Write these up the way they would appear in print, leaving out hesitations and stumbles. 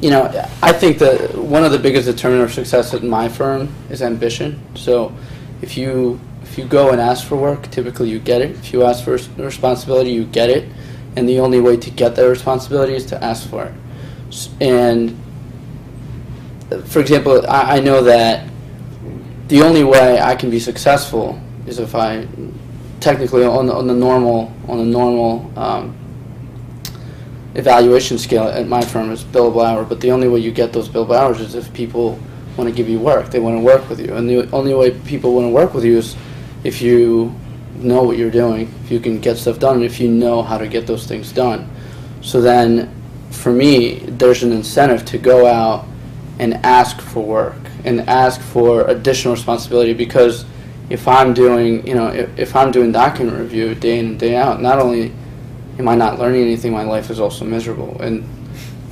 I think that one of the biggest determinants of success at my firm is ambition. So if you go and ask for work, typically you get it. If you ask for responsibility, you get it. And the only way to get that responsibility is to ask for it. And for example, I know that the only way I can be successful is if I technically on the normal evaluation scale at my firm is billable hour, but the only way you get those billable hours is if people want to give you work. They want to work with you, and the only way people want to work with you is if you know what you're doing, if you can get stuff done, and if you know how to get those things done. So then, for me, there's an incentive to go out and ask for work and ask for additional responsibility, because if I'm doing, if I'm doing document review day in and day out, not only am I not learning anything, my life is also miserable. And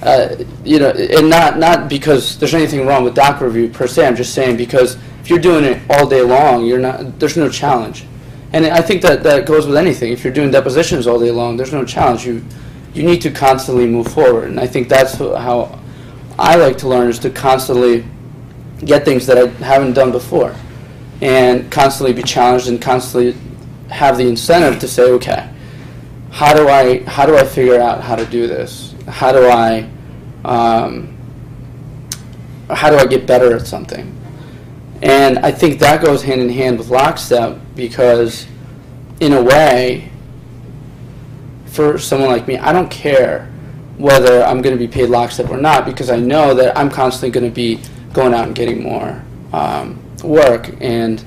and not because there's anything wrong with doc review per se. I'm just saying because if you're doing it all day long, there's no challenge. And I think that goes with anything. If you're doing depositions all day long, there's no challenge. You need to constantly move forward. And I think that's how I like to learn, is to constantly get things that I haven't done before, and constantly be challenged, and constantly have the incentive to say, okay, how do I figure out how to do this? How do I get better at something? And I think that goes hand in hand with lockstep, because in a way, for someone like me, I don't care whether I'm going to be paid lockstep or not, because I know that I'm constantly going to be going out and getting more work, and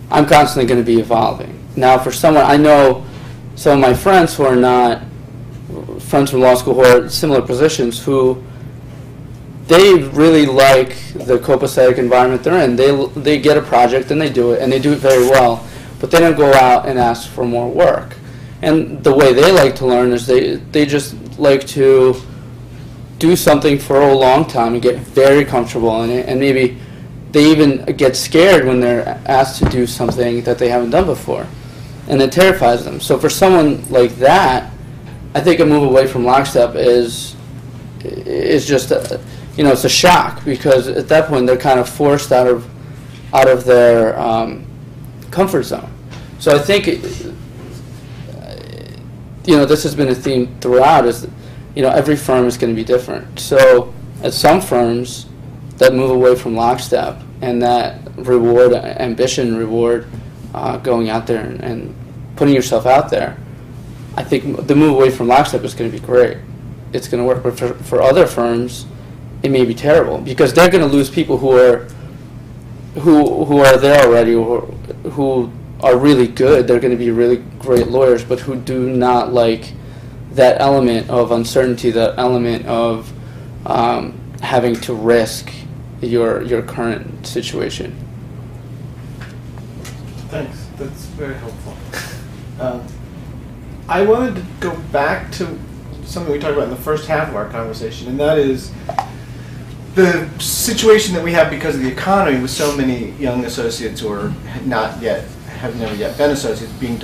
I'm constantly going to be evolving. Now, for someone, I know some of my friends who are not friends from law school, who are similar positions, who they really like the copacetic environment they're in. They get a project and they do it very well, but they don't go out and ask for more work. And the way they like to learn is they just like to do something for a long time and get very comfortable in it, and maybe they even get scared when they're asked to do something that they haven't done before, and it terrifies them. So for someone like that, I think a move away from lockstep is just it's a shock, because at that point they're kind of forced out of their comfort zone. So I think this has been a theme throughout, is every firm is going to be different. So at some firms that move away from lockstep and that reward going out there and putting yourself out there, I think the move away from lockstep is going to be great. It's going to work. But for other firms, it may be terrible, because they're going to lose people who are there already, who are really good. They're going to be really great lawyers, but who do not like that element of uncertainty, that element of having to risk your current situation. Thanks. That's very helpful. I wanted to go back to something we talked about in the first half of our conversation, and that is the situation that we have because of the economy, with so many young associates who are have never yet been associates, being